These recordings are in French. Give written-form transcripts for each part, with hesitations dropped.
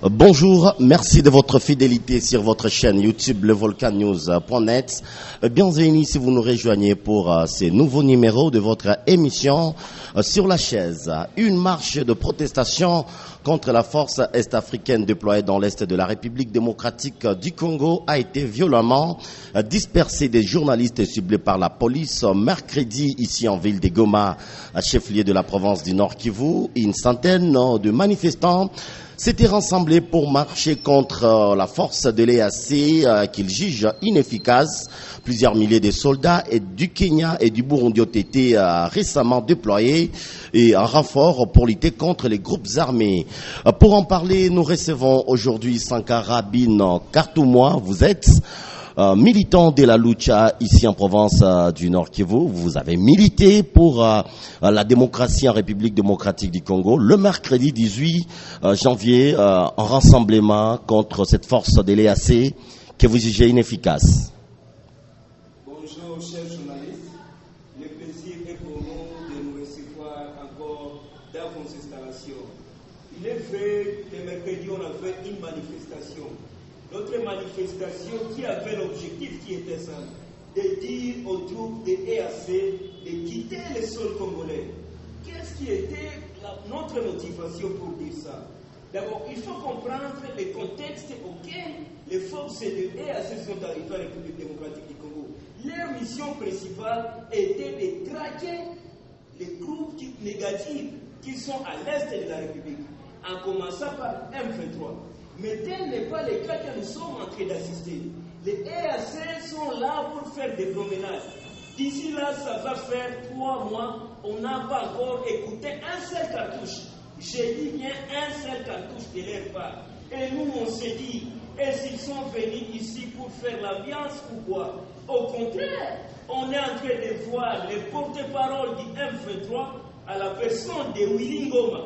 Bonjour, merci de votre fidélité sur votre chaîne YouTube levolcannews.net. Bienvenue si vous nous rejoignez pour ces nouveaux numéros de votre émission Sur la chaise. Une marche de protestation contre la force est-africaine déployée dans l'est de la République démocratique du Congo a été violemment dispersée. Des journalistes ciblés par la police mercredi ici en ville de Goma, chef-lieu de la province du Nord Kivu. Une centaine de manifestants s'étaient rassemblés pour marcher contre la force de l'EAC qu'ils jugent inefficace. Plusieurs milliers de soldats du Kenya et du Burundi ont été récemment déployés et en renfort pour lutter contre les groupes armés. Pour en parler, nous recevons aujourd'hui Sankara Bin Kartoumoua. Vous êtes militant de la lucha ici en province du Nord Kivu. Vous avez milité pour la démocratie en République démocratique du Congo le mercredi 18 janvier en rassemblement contre cette force de l'EAC que vous jugez inefficace. Bonjour chers journalistes, le plaisir est pour nous de nous recevoir encore dans vos installations. Il est vrai que mercredi on a fait une manifestation. Notre manifestation qui avait l'objectif qui était ça, de dire aux troupes de l'EAC de quitter le sol congolais. Qu'est-ce qui était notre motivation pour dire ça? D'abord, il faut comprendre le contexte auquel les forces de l'EAC sont arrivées à la République démocratique du Congo. Leur mission principale était de traquer les groupes négatifs qui sont à l'est de la République, en commençant par M23. Mais tel n'est pas le cas que nous sommes en train d'assister. Les EAC sont là pour faire des promenades. D'ici là, ça va faire 3 mois, on n'a pas encore écouté un seul cartouche. J'ai dit bien un seul cartouche de leur part. Et nous, on s'est dit, est-ce qu'ils sont venus ici pour faire l'ambiance ou quoi? Au contraire, on est en train de voir les porte-paroles du M23 à la personne de Willy Ngoma,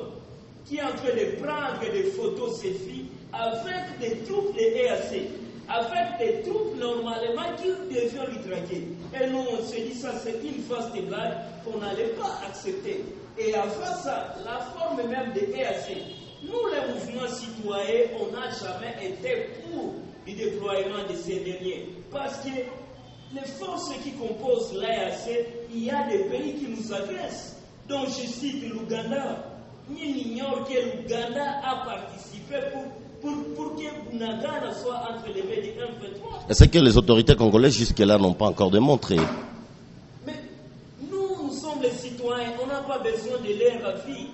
qui est en train de prendre des photos selfies avec des troupes de EAC, avec des troupes normalement qui devaient lui traquer. Et nous, on s'est dit, ça c'est une vaste blague qu'on n'allait pas accepter. Et avant ça, la forme même de EAC, nous les mouvements citoyens, on n'a jamais été pour le déploiement de ces derniers. Parce que les forces qui composent l'EAC, il y a des pays qui nous agressent. Donc je cite l'Ouganda. Nul n'ignore que l'Ouganda a participé pour que Bunagana soit entre les mains du M23. C'est que les autorités congolaises jusque-là n'ont pas encore démontré. Mais nous sommes les citoyens, on n'a pas besoin de leur avis.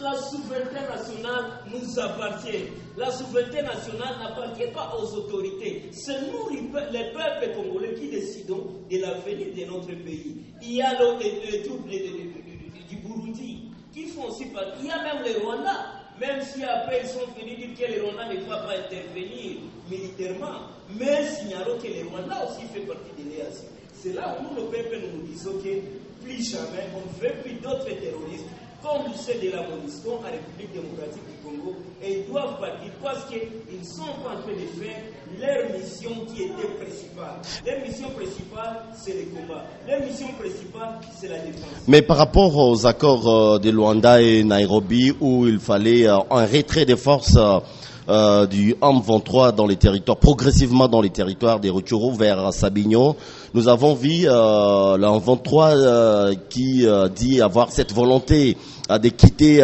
La souveraineté nationale nous appartient. La souveraineté nationale n'appartient pas aux autorités. C'est nous, les peuples congolais, qui décidons de l'avenir de notre pays. Il y a les troupes du Burundi qui font aussi partie. Il y a même les Rwandais. Même si après ils sont venus dire que les Rwandais ne doivent pas intervenir militairement, mais signalons que les Rwandais aussi fait partie de l'EAC. C'est là où nous, le peuple, nous disons que plus jamais on ne veut plus d'autres terroristes comme ceux de la MONUSCO en République démocratique du Congo, et ils doivent partir parce qu'ils ne sont pas en train de faire leur mission qui était principale. Leur mission principale, c'est le combat. Leur mission principale, c'est la défense. Mais par rapport aux accords de Luanda et Nairobi, où il fallait un retrait des forces du M23 dans les territoires, progressivement dans les territoires des Rutshuru vers Sabinyo, nous avons vu le M23 qui dit avoir cette volonté de quitter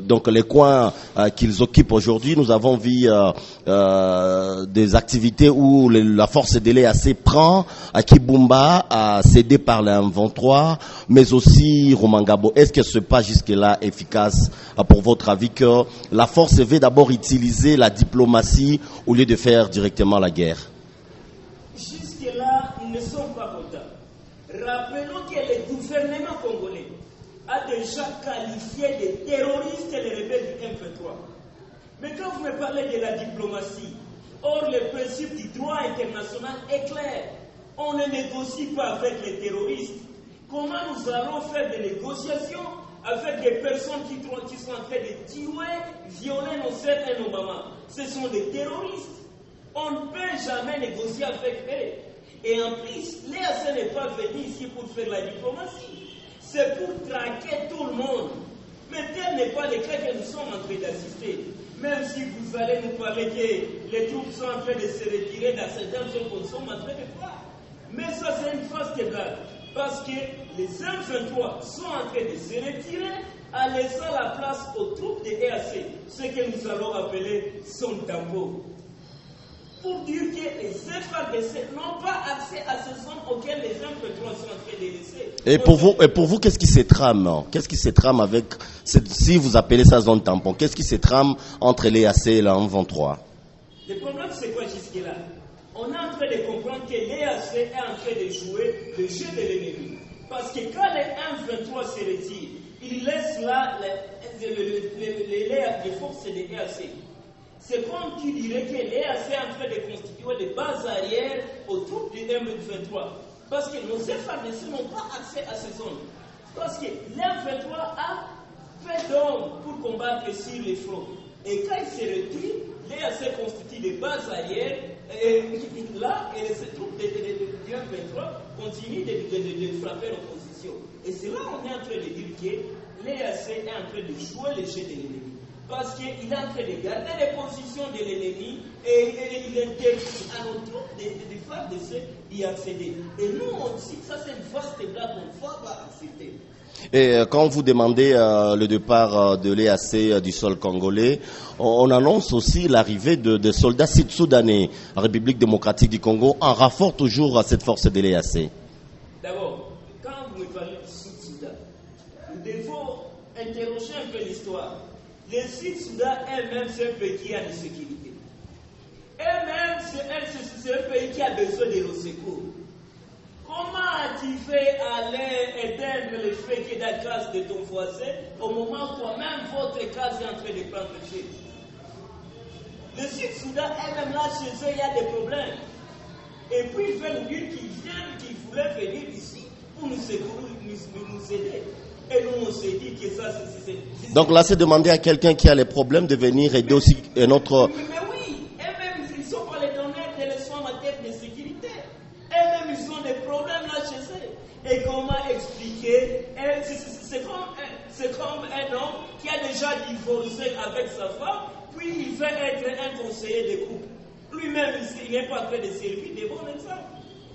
donc les coins qu'ils occupent aujourd'hui. Nous avons vu des activités où la force de l'EAC prend à Kibumba, cédé par le M23, mais aussi Rumangabo. Est-ce que ce n'est pas jusque-là efficace pour votre avis que la force veut d'abord utiliser la diplomatie au lieu de faire directement la guerre? Jusque-là, nous ne sommes pas contents. Rappelons que le gouvernement congolais a déjà qualifié de terroristes les rebelles du M23. Mais quand vous me parlez de la diplomatie, or le principe du droit international est clair. On ne négocie pas avec les terroristes. Comment nous allons faire des négociations avec des personnes qui sont en train de tuer, violer nos sœurs et nos mamans? Ce sont des terroristes. On ne peut jamais négocier avec eux. Et en plus, l'EAC n'est pas venu ici pour faire la diplomatie. C'est pour traquer tout le monde. Mais tel n'est pas le cas que nous sommes en train d'assister. Même si vous allez nous parler que les troupes sont en train de se retirer dans certaines zones qu'on sont en train de voir. Mais ça, c'est une fausse blague. Parce que les M23 sont en train de se retirer en laissant la place aux troupes de EAC, ce que nous allons appeler son tampon. Pour dire que les FARDC n'ont pas accès à ces zones auxquelles les M23 sont en train de laisser. Et pour vous, qu'est-ce qui se trame? Qu'est-ce qui se trame avec, si vous appelez ça zone tampon, qu'est-ce qui se trame entre l'EAC et la M23? Le problème, c'est quoi jusque-là? On est en train de comprendre que l'EAC est en train de jouer le jeu de l'ennemi. Parce que quand les M23 se retirent, ils laissent là les forces de l'EAC. C'est comme tu dirais que l'EAC est en train de constituer des bases arrières aux troupes du M23. Parce que nos FARDC n'ont pas accès à ces zones. Parce que l'M23 a fait d'hommes pour combattre sur les fronts. Et quand ils se retirent, l'EAC constitue des bases arrières. Et là, ces troupes du M23 continuent de frapper l'opposition. Et c'est là qu'on est en train de dire que l'EAC est en train de jouer le jeu de l'ennemi. Parce qu'il est en train de garder les positions de l'ennemi et il interdit à nos troupes de FARDC d'y accéder. Et nous, on dit que ça c'est une vaste blague qu'on ne va pas accepter. Et quand vous demandez le départ de l'EAC du sol congolais, on annonce aussi l'arrivée de soldats sud-soudanais en République démocratique du Congo en renfort toujours à cette force de l'EAC. D'abord, quand vous me parlez du Sud-Soudan, nous devons interroger un peu l'histoire. Le Sud-Soudan elle-même, c'est un pays qui a des sécurités. Elle-même, c'est un pays qui a besoin de nos secours. Comment as-tu fait aller éteindre le feu qui est dans la classe de ton voisin au moment où toi-même votre classe est en train de prendre feu? Le Sud-Soudan elle-même, là, chez eux, il y a des problèmes. Et puis, il veut nous dire qu'ils voulaient venir ici pour nous aider. Et nous, on s'est dit que ça, c'est... Donc là, c'est demander à quelqu'un qui a les problèmes de venir aider aussi un autre... Mais oui, eux-mêmes, ils ne sont pas les donneurs de leçons en matière de sécurité. Eux-mêmes, ils ont des problèmes là chez eux. Et comment expliquer? C'est comme un homme qui a déjà divorcé avec sa femme, puis il veut être un conseiller de couple. Lui-même, il n'est pas en train de servir des bons exemples.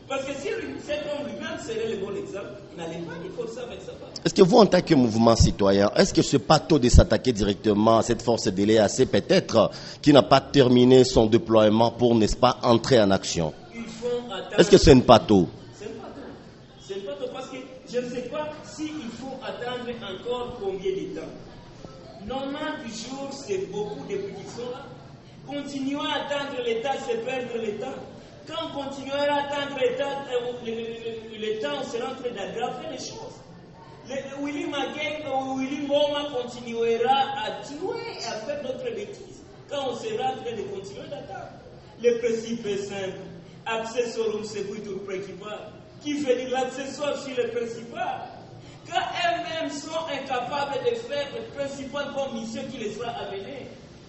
Parce que si cet homme lui-même serait le bon exemple, il n'allait pas divorcer avec sa femme. Est-ce que vous, en tant que mouvement citoyen, est-ce que ce pas tôt de s'attaquer directement à cette force de l'EAC, peut-être, qui n'a pas terminé son déploiement pour, n'est-ce pas, entrer en action? Est-ce que c'est une pas tôt? C'est une pas tôt. C'est une pas tôt parce que je ne sais pas s'il faut attendre encore combien de temps. 90 jours, c'est beaucoup depuis qu'ils sont là. Continuons à attendre l'État, c'est perdre l'État. Quand on continuera à attendre le temps, on sera en train d'aggraver les choses. Willy Ngoma continuera à tuer et à faire d'autres bêtises. Quand on sera en train de continuer d'attendre. Le principe est simple. Accessorum sequitur principal. Qui veut dire l'accessoire sur le principal. Quand elles-mêmes sont incapables de faire le principal comme mission qui les sera amenée,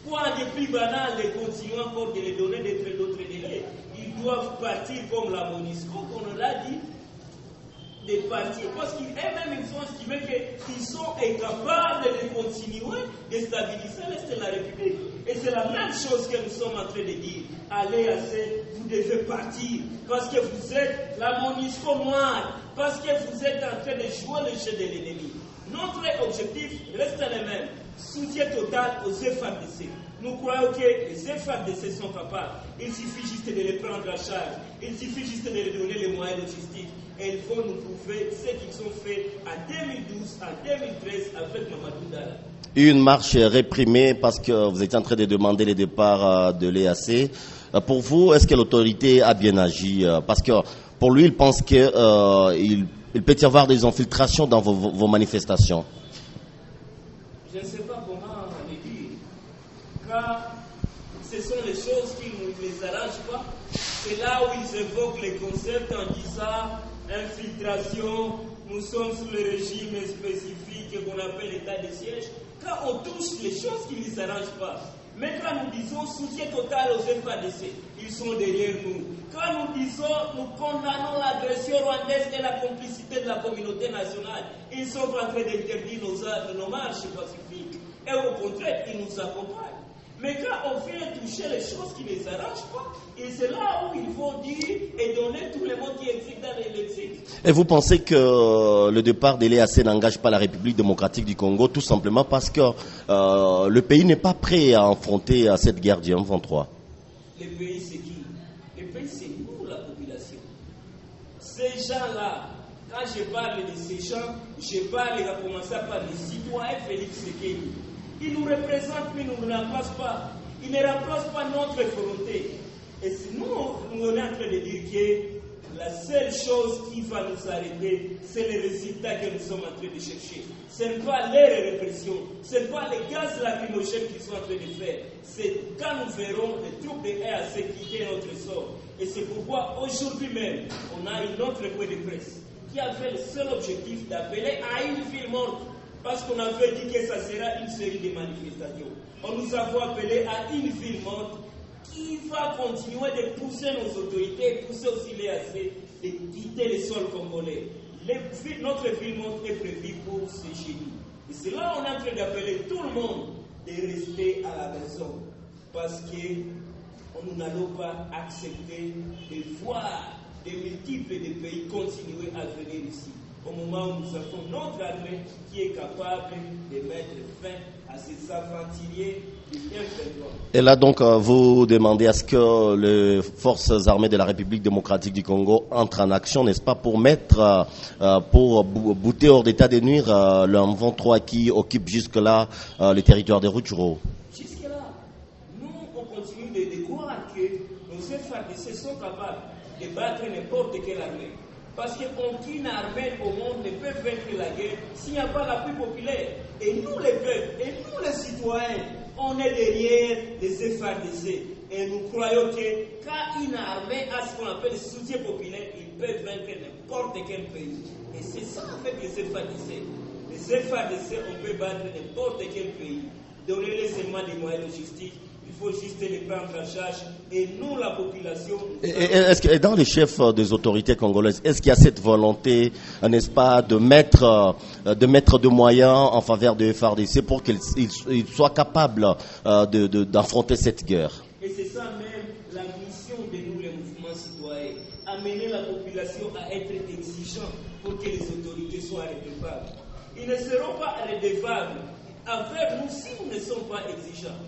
quoi de plus banal de continuer encore de les donner d'autres délais? Ils doivent partir comme la MONUSCO, qu'on l'a dit, de partir parce qu'eux-mêmes ils ont estimé qu'ils sont incapables de continuer de stabiliser l'Est de la République. Et c'est la même chose que nous sommes en train de dire. Allez, vous devez partir parce que vous êtes la MONUSCO noire, parce que vous êtes en train de jouer le jeu de l'ennemi. Notre objectif reste le même. Soutien total aux FARDC. Nous croyons que les FARDC sont capables. Il suffit juste de les prendre en charge. Il suffit juste de leur donner les moyens logistiques. Et ils vont nous prouver ce qu'ils ont fait en 2012, en 2013 avec Mamadou Dala. Une marche réprimée parce que vous étiez en train de demander le départ de l'EAC. Pour vous, est-ce que l'autorité a bien agi? Parce que pour lui, il pense qu'il peut y avoir des infiltrations dans vos manifestations. Je ne sais pas comment le dire. Car ce sont les choses qui ne les arrangent pas. C'est là où ils évoquent les concepts en disant infiltration, nous sommes sous le régime spécifique qu'on appelle l'état de siège. Quand on touche les choses qui ne les arrangent pas, mais quand nous disons soutien total aux FARDC, ils sont derrière nous. Quand nous disons nous condamnons l'agression rwandaise et la complicité de la communauté nationale, ils sont en train d'interdire nos marches pacifiques. Et au contraire, ils nous accompagnent. Mais quand on vient toucher les choses qui ne les arrangent pas, et c'est là où il faut dire et donner tout le monde qui existe dans les lexiques. Et vous pensez que le départ d'EAC n'engage pas la République démocratique du Congo tout simplement parce que le pays n'est pas prêt à affronter cette guerre du M23? Le pays c'est qui? Le pays c'est nous, la population. Ces gens-là, quand je parle de ces gens, je parle à commencer par les citoyens Félix Tshisekedi. Ils nous représentent, mais nous ne remplacent pas. Ils ne remplacent pas notre volonté. Et nous, on est en train de dire que la seule chose qui va nous arrêter, c'est les résultats que nous sommes en train de chercher. Ce n'est pas les répressions, ce n'est pas les gaz lacrymogènes qu'ils sont en train de faire. C'est quand nous verrons les troupes de EAC quitter notre sort. Et c'est pourquoi aujourd'hui même, on a une autre point de presse qui avait le seul objectif d'appeler à une ville morte. Parce qu'on avait dit que ça sera une série de manifestations. On nous a appelé à une ville morte qui va continuer de pousser nos autorités, pousser aussi les AC, de quitter le sol congolais. Notre ville morte est prévue pour ce jeudi. Et c'est là qu'on est en train d'appeler tout le monde de rester à la maison. Parce que nous n'allons pas accepter de voir des multiples de pays continuer à venir ici. Au moment où nous avons notre armée qui est capable de mettre fin à ces aventuriers du M23. Et là donc, vous demandez à ce que les forces armées de la République démocratique du Congo entrent en action, n'est-ce pas, pour mettre, pour bouter hors d'état de nuire le M23 qui occupe jusque-là le territoire des Rutshuru. Jusque-là, nous, on continue de croire que nos FARDC sont capables de battre n'importe quelle armée. Parce qu'aucune armée au monde ne peut vaincre la guerre s'il n'y a pas l'appui populaire. Et nous les peuples, et nous les citoyens, on est derrière les FARDC. Et nous croyons que quand une armée a ce qu'on appelle le soutien populaire, il peut vaincre n'importe quel pays. Et c'est ça avec les FARDC. Les FARDC, on peut battre n'importe quel pays. Donner-les seulement des moyens logistiques. Il faut juste les prendre en charge. Et nous, la population... Est-ce que dans les chefs des autorités congolaises, est-ce qu'il y a cette volonté, n'est-ce pas, de mettre de moyens en faveur de FARDC pour qu'ils soient capables d'affronter cette guerre? Et c'est ça même la mission de nous, les mouvements citoyens. Amener la population à être exigeants pour que les autorités soient redevables. Ils ne seront pas redevables envers nous si nous ne sommes pas exigeants.